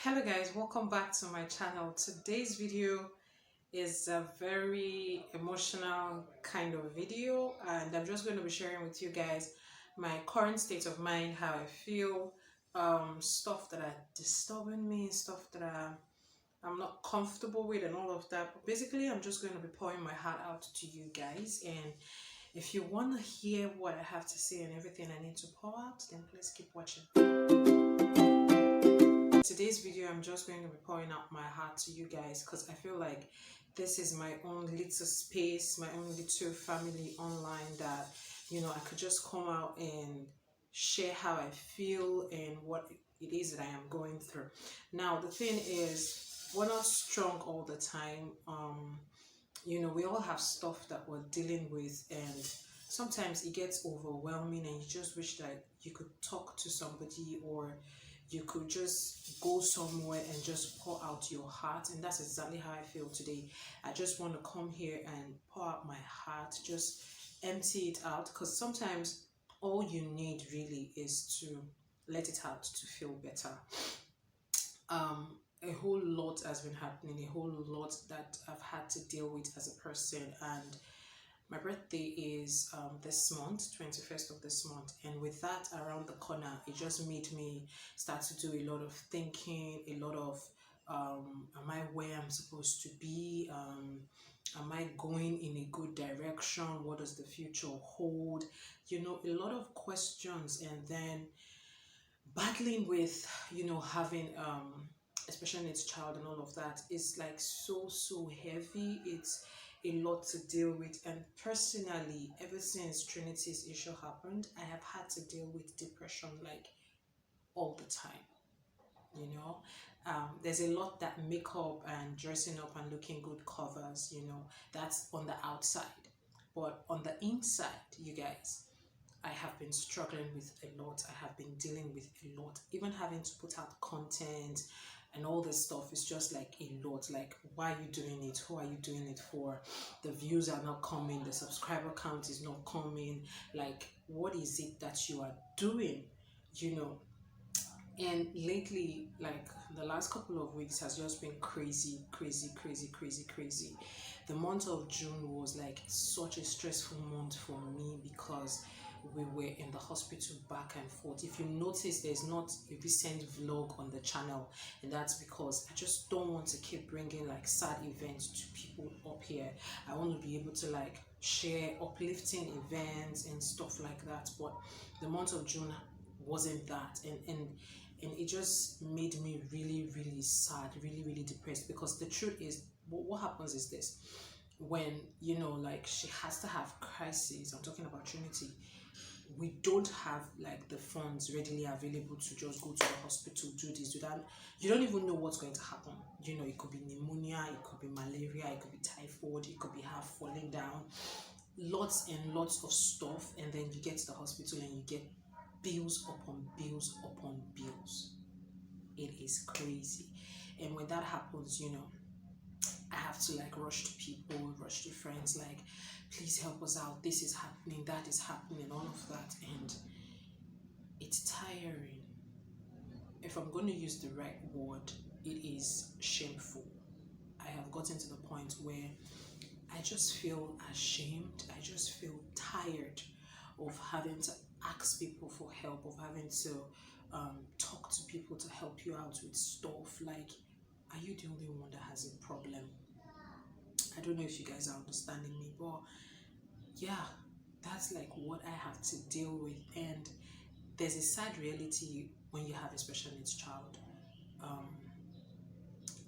Hello guys, welcome back to my channel. Today's video is a very emotional kind of video, and I'm just going to be sharing with you guys my current state of mind, how I feel, stuff that are disturbing me, stuff that I'm not comfortable with, and all of that. But basically, I'm just going to be pouring my heart out to you guys, and if you want to hear what I have to say and everything I need to pour out, then please keep watching. Today's video, I'm just going to be pouring out my heart to you guys because I feel like this is my own little space, my own little family online that, I could just come out and share how I feel and what it is that I am going through. Now, the thing is, we're not strong all the time. We all have stuff that we're dealing with, and sometimes it gets overwhelming and you just wish that you could talk to somebody, or you could just go somewhere and just pour out your heart. And that's exactly how I feel today. I just want to come here and pour out my heart, just empty it out, because sometimes all you need really is to let it out to feel better. A whole lot has been happening, a whole lot that I've had to deal with as a person, and my birthday is this month, 21st of this month, and with that around the corner, it just made me start to do a lot of thinking, a lot of am I where I'm supposed to be? Am I going in a good direction? What does the future hold? A lot of questions, and then battling with having especially its child and all of that is like so heavy. It's a lot to deal with, and personally, ever since Trinity's issue happened, I have had to deal with depression like all the time. There's a lot that makeup and dressing up and looking good covers. That's on the outside, but on the inside, you guys, I have been struggling with a lot. I have been dealing with a lot. Even having to put out content and all this stuff is just like a lot. Like, why are you doing it? Who are you doing it for? The views are not coming. The subscriber count is not coming. Like, what is it that you are doing? And lately, like the last couple of weeks has just been crazy. The month of June was like such a stressful month for me because we were in the hospital back and forth. If you notice, there's not a recent vlog on the channel, and that's because I just don't want to keep bringing like sad events to people up here. I want to be able to like share uplifting events and stuff like that, but the month of June wasn't that, and it just made me really sad, really depressed, because the truth is, what happens is this: when like she has to have crises, I'm talking about Trinity, we don't have like the funds readily available to just go to the hospital, do this, do that. You don't even know what's going to happen. It could be pneumonia, it could be malaria, it could be typhoid, it could be her falling down, lots and lots of stuff. And then you get to the hospital and you get bills upon bills upon bills. It is crazy. And when that happens, I have to like rush to people, rush to friends, like, please help us out, this is happening, that is happening, all of that. And it's tiring. If I'm going to use the right word, it is shameful. I have gotten to the point where I just feel ashamed. I just feel tired of having to ask people for help, of having to talk to people to help you out with stuff. Like, are you the only one that has a problem? I don't know if you guys are understanding me, but yeah, that's like what I have to deal with. And there's a sad reality when you have a special needs child.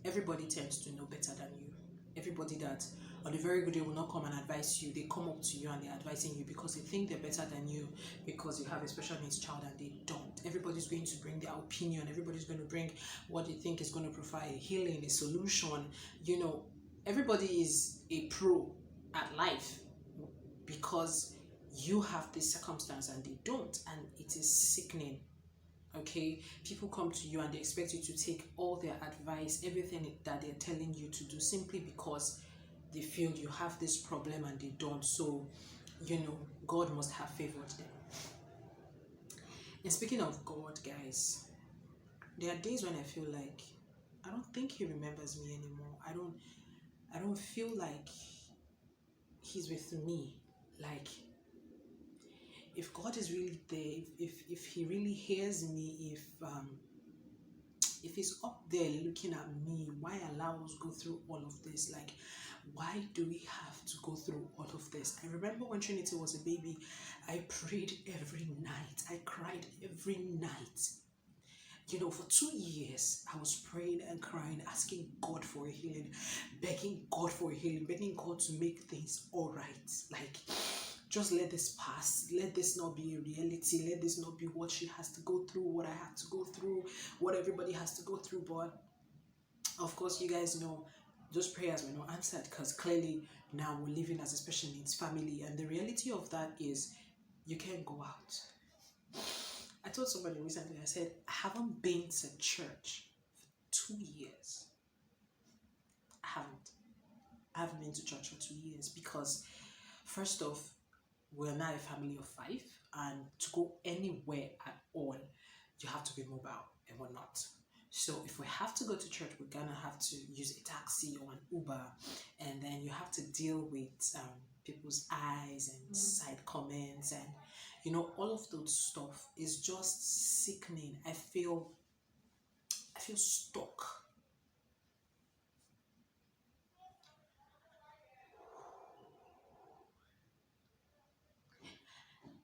Everybody tends to know better than you. Everybody that on a very good day will not come and advise you. They come up to you and they're advising you because they think they're better than you, because you have a special needs child and they don't. Everybody's going to bring their opinion. Everybody's going to bring what they think is going to provide a healing, a solution. Everybody is a pro at life because you have this circumstance and they don't, and it is sickening. Okay, people come to you and they expect you to take all their advice, everything that they're telling you to do, simply because they feel you have this problem and they don't. So God must have favored them. And speaking of God, guys, there are days when I feel like I don't think he remembers me anymore. I don't feel like he's with me. Like, if God is really there, if he really hears me, if he's up there looking at me, why allow us go through all of this? Like, why do we have to go through all of this? I remember when Trinity was a baby, I prayed every night. I cried every night. You know, for 2 years, I was praying and crying, asking God for a healing, begging God for a healing, begging God to make things all right. Like, just let this pass. Let this not be a reality. Let this not be what she has to go through, what I have to go through, what everybody has to go through. But, of course, you guys know, those prayers were not answered because clearly now we're living as a special needs family. And the reality of that is you can't go out. I told somebody recently, I said, I haven't been to church for 2 years. I haven't been to church for 2 years because, first off, we're now a family of 5, and to go anywhere at all, you have to be mobile, and we're not. So if we have to go to church, we're gonna have to use a taxi or an Uber, and then you have to deal with people's eyes and side comments, and you know, all of those stuff is just sickening. I feel stuck.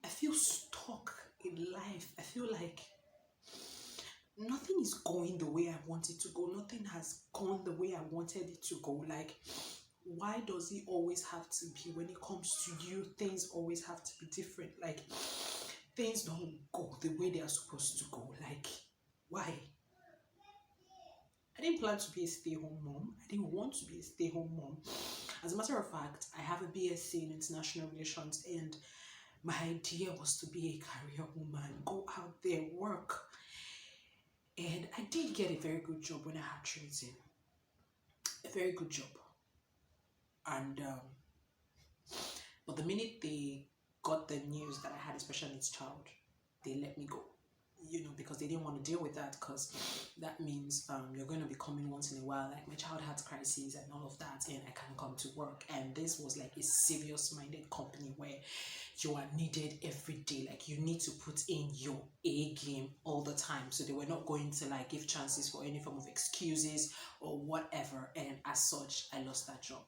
I feel stuck in life. I feel like nothing is going the way I want it to go. Nothing has gone the way I wanted it to go. Like, why does it always have to be, when it comes to you, things always have to be different? Like, things don't go the way they are supposed to go. Like, why? I didn't plan to be a stay-home mom. I didn't want to be a stay-home mom. As a matter of fact, I have a BSc in international relations, and my idea was to be a career woman, go out there, work. And I did get a very good job when I had Trinity. A very good job. And but the minute they got the news that I had a special needs child, they let me go. You know, because they didn't want to deal with that, because that means you're going to be coming once in a while. Like, my child had crises and all of that, and I can't come to work. And this was like a serious-minded company where you are needed every day. Like, you need to put in your A game all the time. So they were not going to like give chances for any form of excuses or whatever. And as such, I lost that job.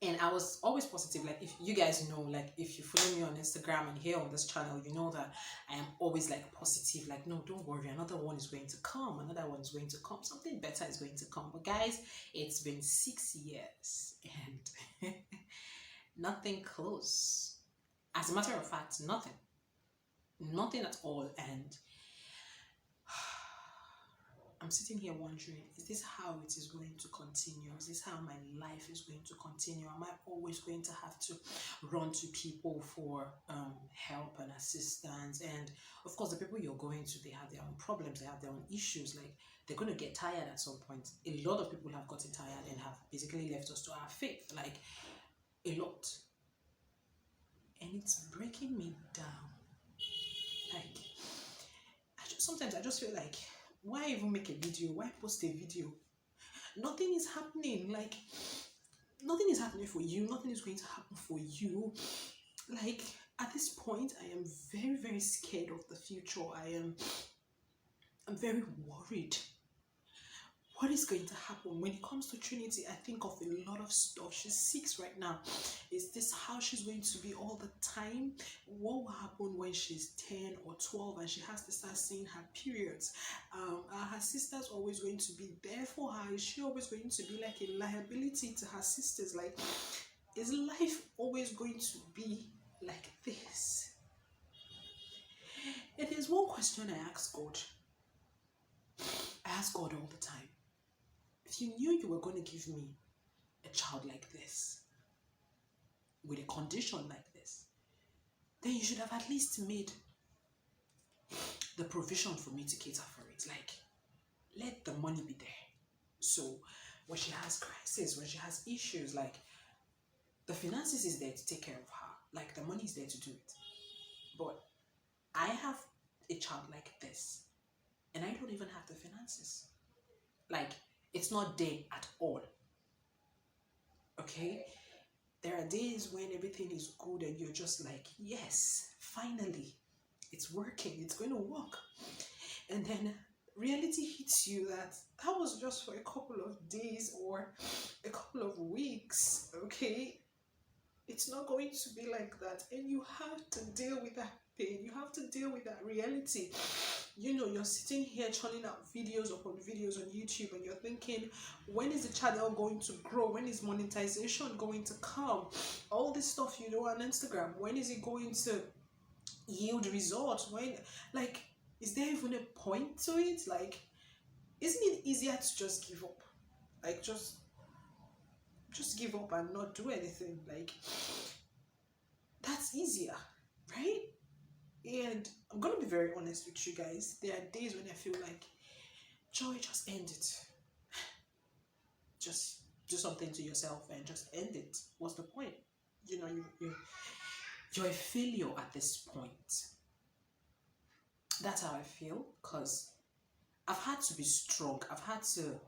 And I was always positive. Like, if you guys know, like, if you follow me on Instagram and here on this channel, you know that I am always like positive. Like, no, don't worry, another one is going to come, another one is going to come, something better is going to come. But guys, it's been 6 years and nothing close. As a matter of fact, nothing at all. And I'm sitting here wondering, is this how it is going to continue? Is this how my life is going to continue? Am I always going to have to run to people for help and assistance? And of course, the people you're going to, they have their own problems, they have their own issues. Like, they're going to get tired at some point. A lot of people have gotten tired and have basically left us to our fate. Like, a lot. And it's breaking me down. Like, sometimes I just feel like, why even make a video? Why post a video? Nothing is happening. Like, nothing is happening for you. Nothing is going to happen for you. Like, at this point, I am very, very scared of the future. I'm very worried. What is going to happen? When it comes to Trinity, I think of a lot of stuff. She's 6 right now. Is this how she's going to be all the time? What will happen when she's 10 or 12 and she has to start seeing her periods? Are her sisters always going to be there for her? Is she always going to be like a liability to her sisters? Like, is life always going to be like this? And there's one question I ask God. I ask God all the time. If you knew you were going to give me a child like this, with a condition like this, then you should have at least made the provision for me to cater for it. Like, let the money be there. So when she has crisis, when she has issues, like, the finances is there to take care of her. Like, the money is there to do it. But I have a child like this, and I don't even have the finances. Like, it's not there at all. Okay? There are days when everything is good and you're just like, yes, finally, it's working, it's going to work. And then reality hits you that that was just for a couple of days or a couple of weeks, okay? It's not going to be like that. And you have to deal with that pain. You have to deal with that reality. You know, you're sitting here churning out videos upon videos on YouTube and you're thinking, when is the channel going to grow? When is monetization going to come? All this stuff you do on Instagram, when is it going to yield results? When, like, is there even a point to it? Like, isn't it easier to just give up? Like, just give up and not do anything. Like, that's easier, right? And I'm gonna be very honest with you guys. There are days when I feel like, Joy, just end it. Just do something to yourself and just end it. What's the point? You know, you're a failure at this point. That's how I feel, because I've had to be strong. I've had to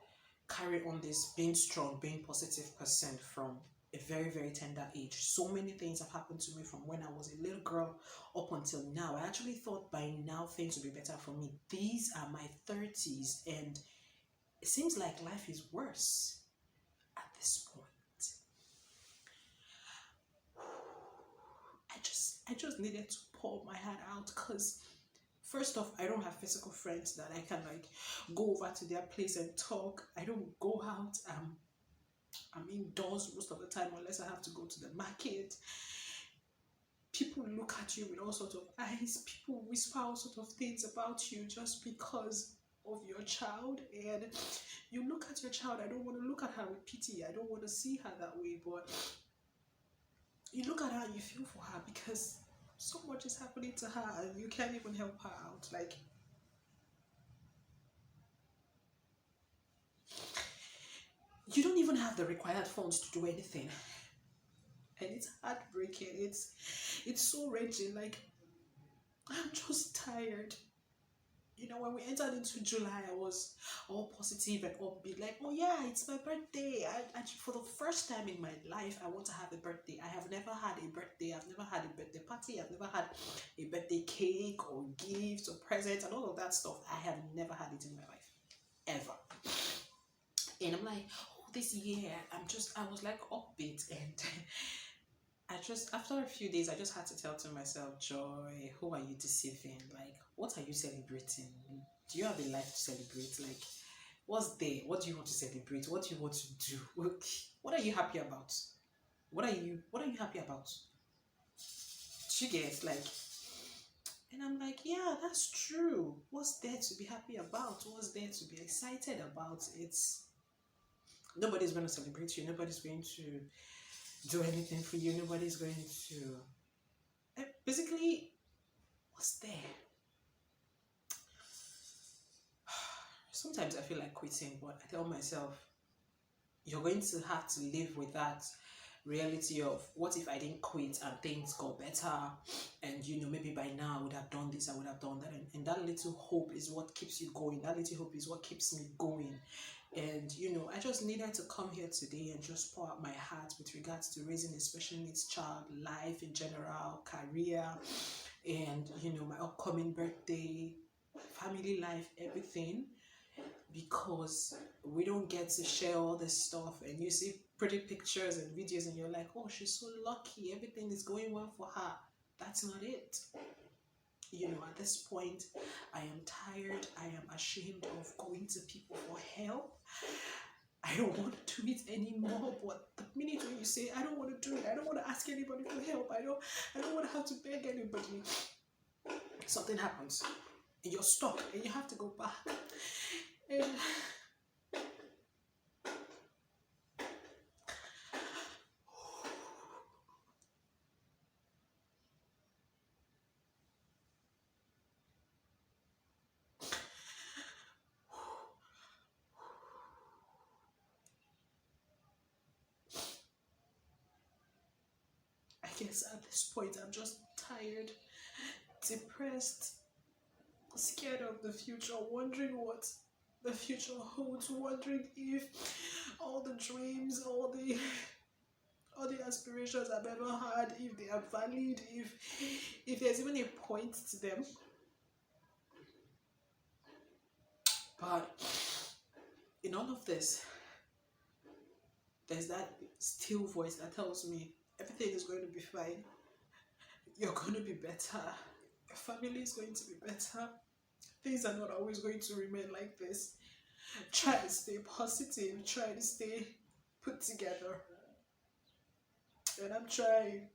carry on this being strong, being positive person from a very, very tender age. So many things have happened to me from when I was a little girl up until now. I actually thought by now things would be better for me. These are my 30s and it seems like life is worse at this point. I just needed to pour my heart out, because first off, I don't have physical friends that I can like go over to their place and talk. I don't go out. I'm indoors most of the time unless I have to go to the market. People look at you with all sorts of eyes. People whisper all sorts of things about you just because of your child. And you look at your child, I don't want to look at her with pity. I don't want to see her that way. But you look at her and you feel for her because so much is happening to her and you can't even help her out. Like, you don't even have the required funds to do anything. And it's heartbreaking. It's so wrenching. Like, I'm just tired. You know, when we entered into July, I was all positive and upbeat. Like, oh yeah, it's my birthday. I for the first time in my life, I want to have a birthday. I have never had a birthday. I've never had a birthday party. I've never had a birthday cake or gifts or presents and all of that stuff. I have never had it in my life. Ever. And I'm like, oh, this year, I was like upbeat. And after a few days, I just had to tell to myself, Joy, who are you deceiving? Like, what are you celebrating? Do you have a life to celebrate? Like, what's there? What do you want to celebrate? What do you want to do? What are you happy about? What are you happy about? She gets like, and I'm like, yeah, that's true. What's there to be happy about? What's there to be excited about? Nobody's going to celebrate you. Nobody's going to do anything for you. Nobody's going to... Basically, what's there? Sometimes I feel like quitting, but I tell myself, you're going to have to live with that reality of, what if I didn't quit and things got better, and you know, maybe by now I would have done this, I would have done that, and that little hope is what keeps you going. That little hope is what keeps me going. And you know, I just needed to come here today and just pour out my heart with regards to raising a special needs child, life in general, career, and you know, my upcoming birthday, family life, everything. Because we don't get to share all this stuff, and you see pretty pictures and videos and you're like, oh, she's so lucky, everything is going well for her. That's not it. You know, at this point, I am tired. I am ashamed of going to people for help. I don't want to do it anymore. But the minute when you say, I don't want to do it, I don't want to ask anybody for help, I don't want to have to beg anybody, something happens and you're stuck and you have to go back. And I guess at this point I'm just tired, depressed, scared of the future, wondering what the future holds, wondering if all the dreams, all the aspirations I've ever had, if they are valid, if there's even a point to them. But in all of this, there's that still voice that tells me everything is going to be fine. You're going to be better. Your family is going to be better. Things are not always going to remain like this. Try to stay positive. Try to stay put together. And I'm trying.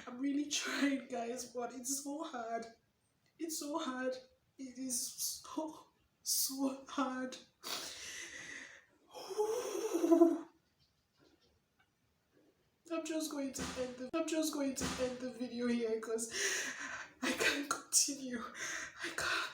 I'm really trying, guys, but it's so hard. It's so hard. It is so hard. I'm just going to end the video here because I can't continue. I can't.